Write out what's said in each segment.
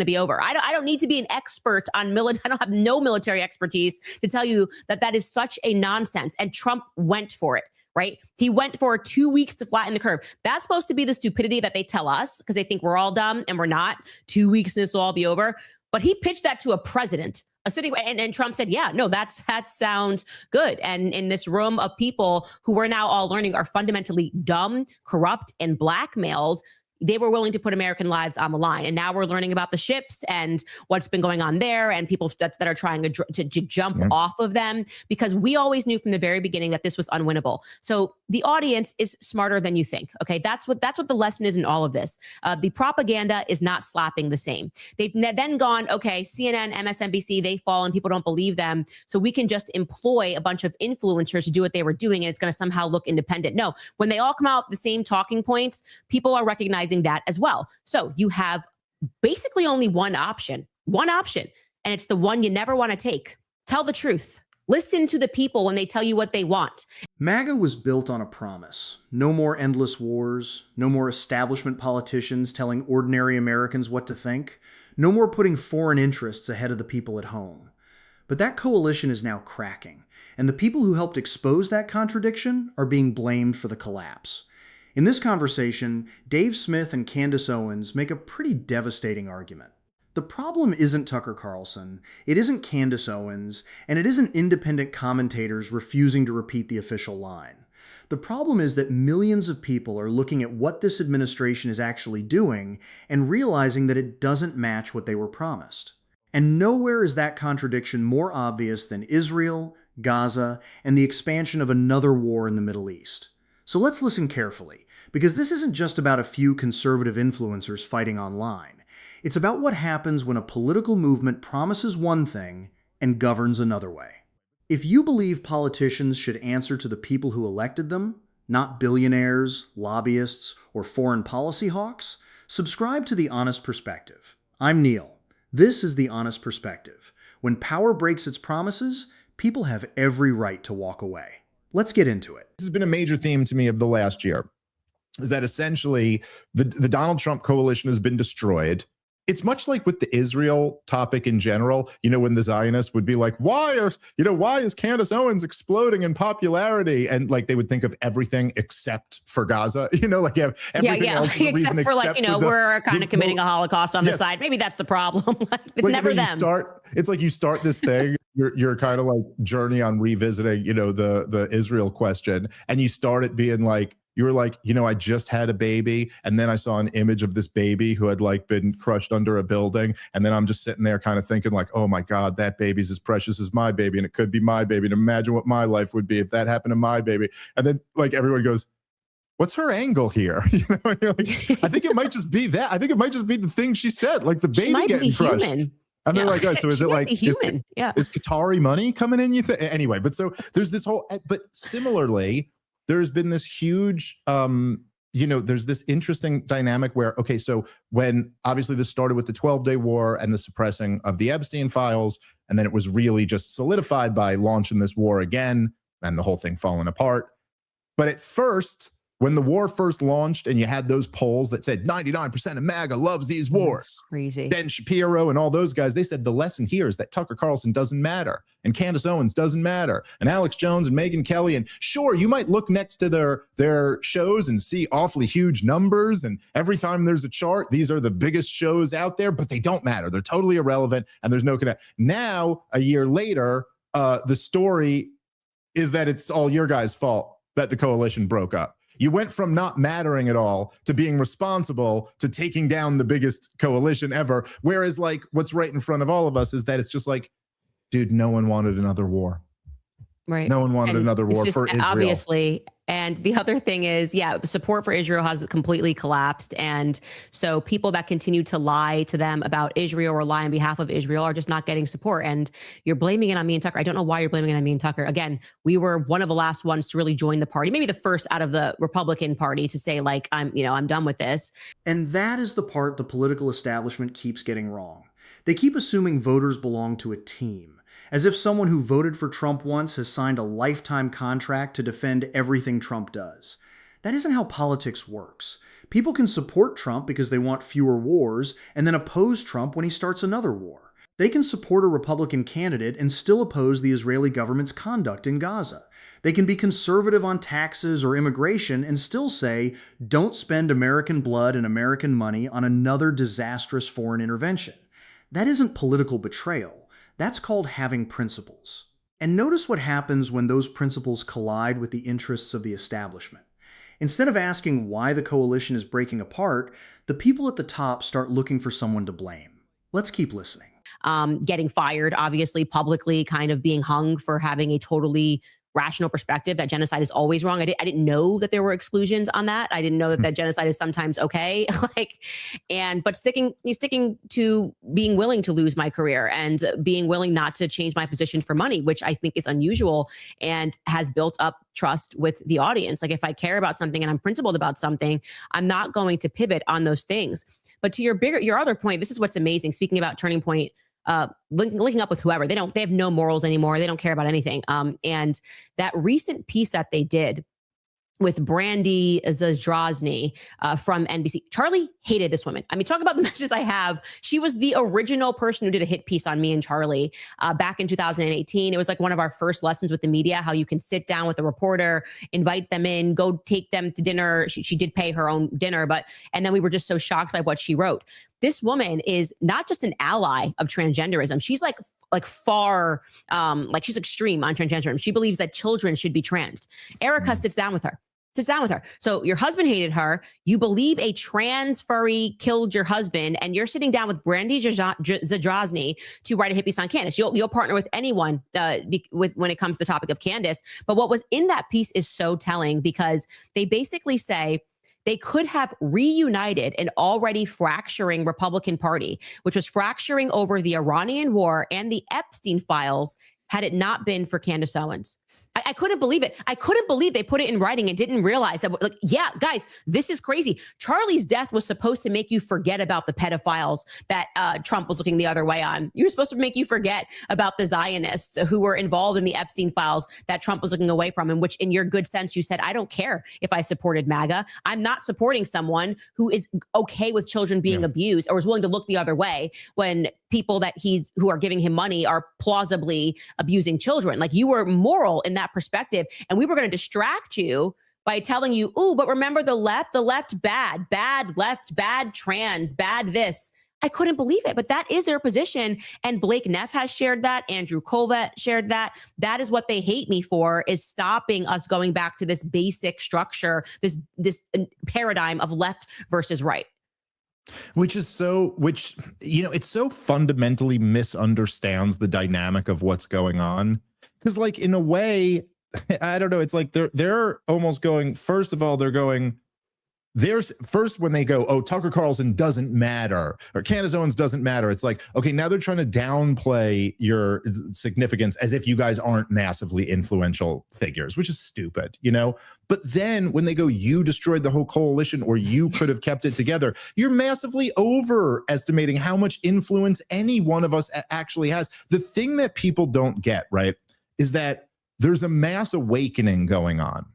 to be over. I don't need to be an expert on military. I don't have no military expertise to tell you that that is such a nonsense. And Trump went for it, right? He went for 2 weeks to flatten the curve. That's supposed to be the stupidity that they tell us because they think we're all dumb and we're not. 2 weeks and this will all be over. But he pitched that to a president, a sitting, and Trump said, yeah, no, that sounds good. And in this room of people who we're now all learning are fundamentally dumb, corrupt, and blackmailed, they were willing to put American lives on the line. And now we're learning about the ships and what's been going on there and people that are trying to jump off of them, because we always knew from the very beginning that this was unwinnable. So the audience is smarter than you think. Okay, that's what the lesson is in all of this. The propaganda is not slapping the same. They've then gone, okay, CNN, MSNBC, they fall and people don't believe them. So we can just employ a bunch of influencers to do what they were doing and it's going to somehow look independent. No, when they all come out with the same talking points, people are recognizing that as well. So you have basically only one option, and it's the one you never want to take. Tell the truth. Listen to the people when they tell you what they want. MAGA was built on a promise. No more endless wars, no more establishment politicians telling ordinary Americans what to think, no more putting foreign interests ahead of the people at home. But that coalition is now cracking, and the people who helped expose that contradiction are being blamed for the collapse. In this conversation, Dave Smith and Candace Owens make a pretty devastating argument. The problem isn't Tucker Carlson, it isn't Candace Owens, and it isn't independent commentators refusing to repeat the official line. The problem is that millions of people are looking at what this administration is actually doing and realizing that it doesn't match what they were promised. And nowhere is that contradiction more obvious than Israel, Gaza, and the expansion of another war in the Middle East. So let's listen carefully, because this isn't just about a few conservative influencers fighting online. It's about what happens when a political movement promises one thing and governs another way. If you believe politicians should answer to the people who elected them, not billionaires, lobbyists, or foreign policy hawks, subscribe to The Honest Perspective. I'm Neel. This is The Honest Perspective. When power breaks its promises, people have every right to walk away. Let's get into it. This has been a major theme to me of the last year, is that essentially the Donald Trump coalition has been destroyed. It's much like with the Israel topic in general, when the Zionists would be like, why is Candace Owens exploding in popularity? And like, they would think of everything except for Gaza, everything else except for we're kind of committing a Holocaust on the side. Maybe that's the problem. It's never them. It's like you start this thing, you're kind of like journey on revisiting, the Israel question. And you start it being like, you were like, I just had a baby. And then I saw an image of this baby who had like been crushed under a building. And then I'm just sitting there kind of thinking like, oh my God, that baby's as precious as my baby. And it could be my baby. And imagine what my life would be if that happened to my baby. And then like everyone goes, what's her angle here? You're like, I think it might just be that. I think it might just be the thing she said, like the baby getting crushed. Human. And they're like, oh, so is it like, is Qatari money coming in? Anyway, but so there's this whole, but similarly, there's been this huge, there's this interesting dynamic where, okay, so when obviously this started with the 12-day war and the suppressing of the Epstein files, and then it was really just solidified by launching this war again and the whole thing falling apart. But at first, when the war first launched and you had those polls that said 99% of MAGA loves these wars, crazy. Ben Shapiro and all those guys, they said the lesson here is that Tucker Carlson doesn't matter and Candace Owens doesn't matter and Alex Jones and Megyn Kelly. And sure, you might look next to their shows and see awfully huge numbers. And every time there's a chart, these are the biggest shows out there, but they don't matter. They're totally irrelevant and there's no connect. Now, a year later, the story is that it's all your guys' fault that the coalition broke up. You went from not mattering at all to being responsible to taking down the biggest coalition ever. Whereas like what's right in front of all of us is that it's just like, dude, no one wanted another war. Right. No one wanted another war for Israel. Obviously. And the other thing is, support for Israel has completely collapsed. And so people that continue to lie to them about Israel or lie on behalf of Israel are just not getting support. And you're blaming it on me and Tucker. I don't know why you're blaming it on me and Tucker. Again, we were one of the last ones to really join the party, maybe the first out of the Republican Party to say like, I'm done with this. And that is the part the political establishment keeps getting wrong. They keep assuming voters belong to a team, as if someone who voted for Trump once has signed a lifetime contract to defend everything Trump does. That isn't how politics works. People can support Trump because they want fewer wars and then oppose Trump when he starts another war. They can support a Republican candidate and still oppose the Israeli government's conduct in Gaza. They can be conservative on taxes or immigration and still say, don't spend American blood and American money on another disastrous foreign intervention. That isn't political betrayal. That's called having principles. And notice what happens when those principles collide with the interests of the establishment. Instead of asking why the coalition is breaking apart, the people at the top start looking for someone to blame. Let's keep listening. Getting fired, obviously, publicly, kind of being hung for having a totally rational perspective that genocide is always wrong. I didn't know that there were exclusions on that. I didn't know that genocide is sometimes okay. But sticking to being willing to lose my career and being willing not to change my position for money, which I think is unusual and has built up trust with the audience. Like, if I care about something and I'm principled about something, I'm not going to pivot on those things. But to your other point, this is what's amazing. Speaking about Turning Point, linking up with whoever, they have no morals anymore. They don't care about anything. And that recent piece that they did with Brandy Zazdrozny from NBC. Charlie hated this woman. I mean, talk about the messages I have. She was the original person who did a hit piece on me and Charlie back in 2018. It was like one of our first lessons with the media, how you can sit down with a reporter, invite them in, go take them to dinner. She did pay her own dinner, and then we were just so shocked by what she wrote. This woman is not just an ally of transgenderism. She's like far, she's extreme on transgenderism. She believes that children should be trans. Erica sits down with her. So your husband hated her. You believe a trans furry killed your husband, and you're sitting down with Brandy Zazdrozny to write a hit piece on Candace. You'll partner with anyone when it comes to the topic of Candace. But what was in that piece is so telling, because they basically say they could have reunited an already fracturing Republican Party, which was fracturing over the Iranian war and the Epstein files, had it not been for Candace Owens. I couldn't believe it. I couldn't believe they put it in writing and didn't realize that, yeah, guys, this is crazy. Charlie's death was supposed to make you forget about the pedophiles that Trump was looking the other way on. You were supposed to make you forget about the Zionists who were involved in the Epstein files that Trump was looking away from, in which, in your good sense, you said, I don't care if I supported MAGA. I'm not supporting someone who is okay with children being abused or is willing to look the other way when people who are giving him money are plausibly abusing children. Like, you were moral in that perspective, and we were going to distract you by telling you, ooh, but remember the left bad left, bad trans, bad this. I couldn't believe it, but that is their position. And Blake Neff has shared that. Andrew Colvett shared that. That is what they hate me for, is stopping us going back to this basic structure, this paradigm of left versus right. It's so fundamentally misunderstands the dynamic of what's going on. Because, like, in a way, I don't know, it's like they're almost going, first of all, they're going, when they go, oh, Tucker Carlson doesn't matter, or Candace Owens doesn't matter, it's like, okay, now they're trying to downplay your significance as if you guys aren't massively influential figures, which is stupid, But then when they go, you destroyed the whole coalition, or you could have kept it together, you're massively overestimating how much influence any one of us actually has. The thing that people don't get, right, is that there's a mass awakening going on.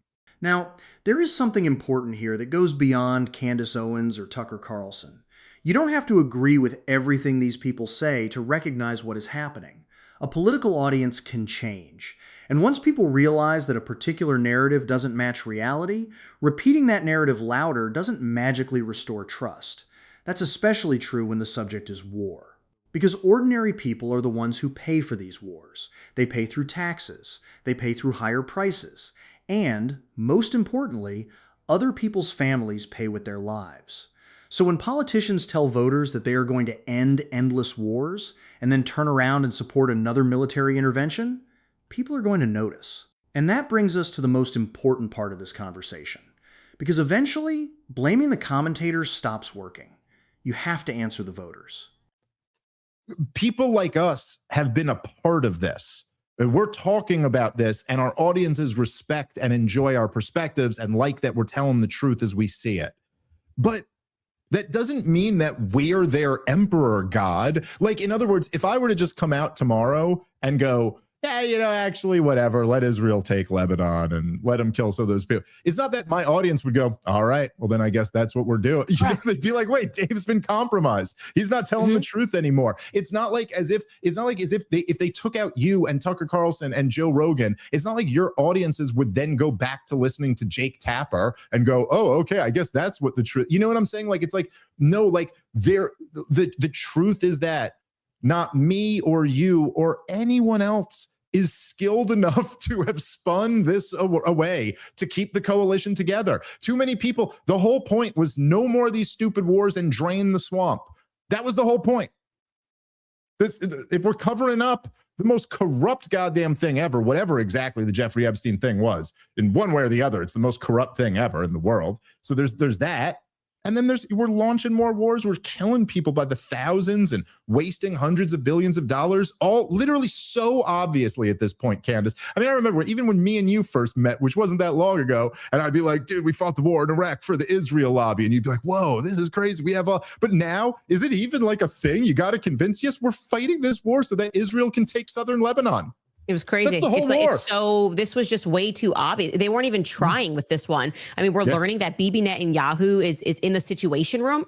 Now, there is something important here that goes beyond Candace Owens or Tucker Carlson. You don't have to agree with everything these people say to recognize what is happening. A political audience can change. And once people realize that a particular narrative doesn't match reality, repeating that narrative louder doesn't magically restore trust. That's especially true when the subject is war. Because ordinary people are the ones who pay for these wars. They pay through taxes. They pay through higher prices. And, most importantly, other people's families pay with their lives. So when politicians tell voters that they are going to end endless wars and then turn around and support another military intervention, people are going to notice. And that brings us to the most important part of this conversation. Because eventually, blaming the commentators stops working. You have to answer the voters. People like us have been a part of this. We're talking about this, and our audiences respect and enjoy our perspectives and like that we're telling the truth as we see it. But that doesn't mean that we're their emperor god. Like, in other words, if I were to just come out tomorrow and go, yeah, actually, whatever. Let Israel take Lebanon and let them kill some of those people. It's not that my audience would go, all right, well, then I guess that's what we're doing. They'd be like, wait, Dave's been compromised. He's not telling the truth anymore. It's not like as if if they took out you and Tucker Carlson and Joe Rogan, it's not like your audiences would then go back to listening to Jake Tapper and go, oh, okay, I guess that's what the truth. You know what I'm saying? Like, it's like, no, like the truth is that not me or you or anyone else is skilled enough to have spun this away to keep the coalition together. Too many people, the whole point was no more of these stupid wars and drain the swamp. That was the whole point. If we're covering up the most corrupt goddamn thing ever, whatever exactly the Jeffrey Epstein thing was, in one way or the other, it's the most corrupt thing ever in the world. So there's that. And then we're launching more wars. We're killing people by the thousands and wasting hundreds of billions of dollars, all literally so obviously at this point, Candace. I mean, I remember even when me and you first met, which wasn't that long ago, and I'd be like, dude, we fought the war in Iraq for the Israel lobby. And you'd be like, whoa, this is crazy. We have but now, is it even like a thing? You got to convince, yes, we're fighting this war so that Israel can take southern Lebanon. It was crazy. This was just way too obvious. They weren't even trying with this one. I mean, we're learning that Bibi Netanyahu is in the Situation Room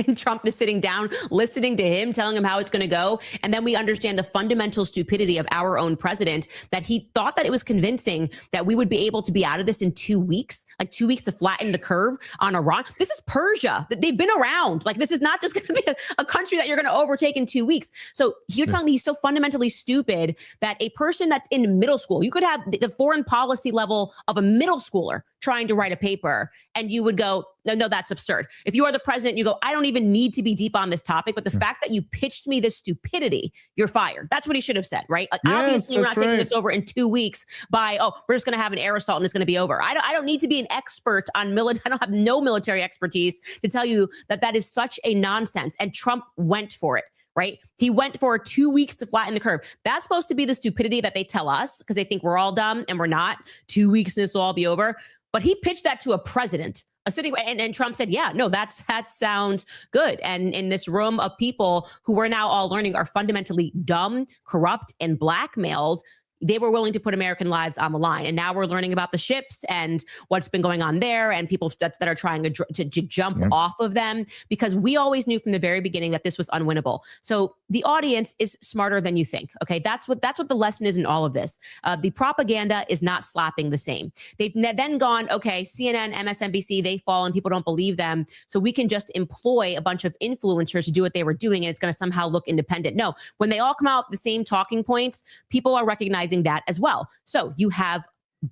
and Trump is sitting down, listening to him, telling him how it's going to go. And then we understand the fundamental stupidity of our own president, that he thought that it was convincing that we would be able to be out of this in 2 weeks, like 2 weeks to flatten the curve on Iran. This is Persia. They've been around. Like, this is not just going to be a country that you're going to overtake in 2 weeks. So you're telling me he's so fundamentally stupid that a person that's in middle school, you could have the foreign policy level of a middle schooler trying to write a paper, and you would go, no, that's absurd. If you are the president, you go, I don't even need to be deep on this topic, but the fact that you pitched me this stupidity, you're fired. That's what he should have said, right? Like, obviously, we're not taking this over in 2 weeks by, we're just going to have an air assault and it's going to be over. I don't need to be an expert on military. I don't have no military expertise to tell you that is such a nonsense. And Trump went for it. Right? He went for 2 weeks to flatten the curve. That's supposed to be the stupidity that they tell us because they think we're all dumb and we're not. 2 weeks and this will all be over. But he pitched that to a president, a sitting, and Trump said, yeah, no, that sounds good. And in this room of people who we're now all learning are fundamentally dumb, corrupt, and blackmailed, they were willing to put American lives on the line. And now we're learning about the ships and what's been going on there and people that are trying to jump off of them, because we always knew from the very beginning that this was unwinnable. So the audience is smarter than you think. Okay, that's what the lesson is in all of this. The propaganda is not slapping the same. They've then gone, okay, CNN, MSNBC, they fall and people don't believe them. So we can just employ a bunch of influencers to do what they were doing and it's going to somehow look independent. No, when they all come out with the same talking points, people are recognizing that as well. So you have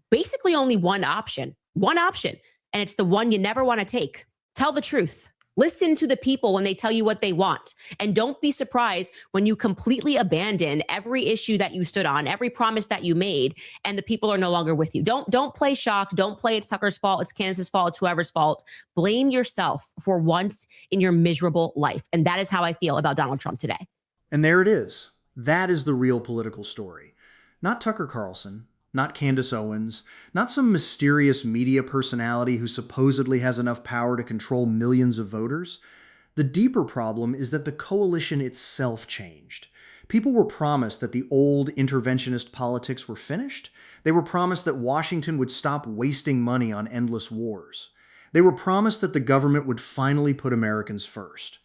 basically only one option, and it's the one you never want to take. Tell the truth. Listen to the people when they tell you what they want. And don't be surprised when you completely abandon every issue that you stood on, every promise that you made, and the people are no longer with you. Don't play shock. Don't play it's Tucker's fault, it's Candace's fault, it's whoever's fault. Blame yourself for once in your miserable life. And that is how I feel about Donald Trump today. And there it is. That is the real political story. Not Tucker Carlson, not Candace Owens, not some mysterious media personality who supposedly has enough power to control millions of voters. The deeper problem is that the coalition itself changed. People were promised that the old interventionist politics were finished. They were promised that Washington would stop wasting money on endless wars. They were promised that the government would finally put Americans first.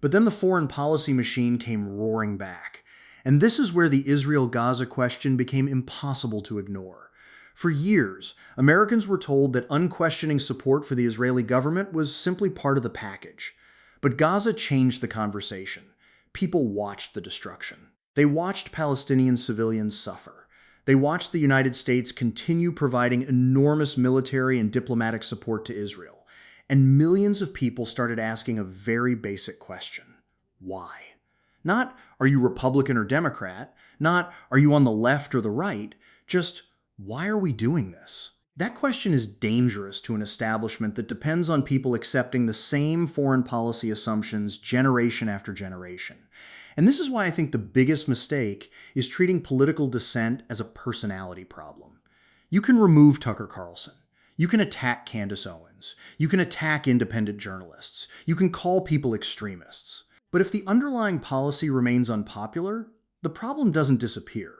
But then the foreign policy machine came roaring back. And this is where the Israel-Gaza question became impossible to ignore. For years, Americans were told that unquestioning support for the Israeli government was simply part of the package. But Gaza changed the conversation. People watched the destruction. They watched Palestinian civilians suffer. They watched the United States continue providing enormous military and diplomatic support to Israel. And millions of people started asking a very basic question. Why? Not, are you Republican or Democrat? Not, are you on the left or the right? Just, why are we doing this? That question is dangerous to an establishment that depends on people accepting the same foreign policy assumptions generation after generation. And this is why I think the biggest mistake is treating political dissent as a personality problem. You can remove Tucker Carlson. You can attack Candace Owens. You can attack independent journalists. You can call people extremists. But if the underlying policy remains unpopular, the problem doesn't disappear.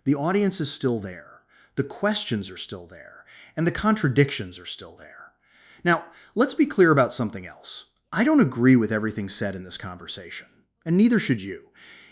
The audience is still there. The questions are still there. And the contradictions are still there. Now, let's be clear about something else. I don't agree with everything said in this conversation, and neither should you.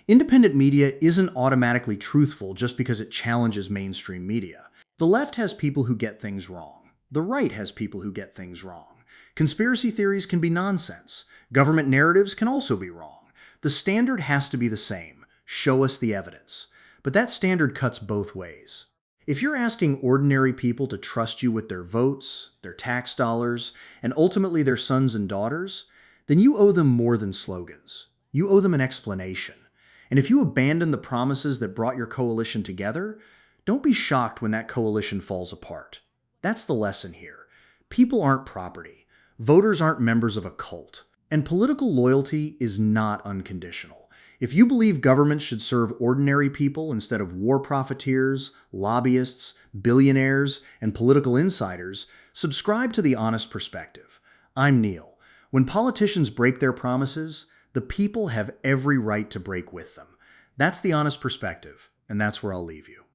Independent media isn't automatically truthful just because it challenges mainstream media. The left has people who get things wrong. The right has people who get things wrong. Conspiracy theories can be nonsense. Government narratives can also be wrong. The standard has to be the same. Show us the evidence. But that standard cuts both ways. If you're asking ordinary people to trust you with their votes, their tax dollars, and ultimately their sons and daughters, then you owe them more than slogans. You owe them an explanation. And if you abandon the promises that brought your coalition together, don't be shocked when that coalition falls apart. That's the lesson here. People aren't property. Voters aren't members of a cult. And political loyalty is not unconditional. If you believe government should serve ordinary people instead of war profiteers, lobbyists, billionaires, and political insiders, subscribe to The Honest Perspective. I'm Neel. When politicians break their promises, the people have every right to break with them. That's The Honest Perspective, and that's where I'll leave you.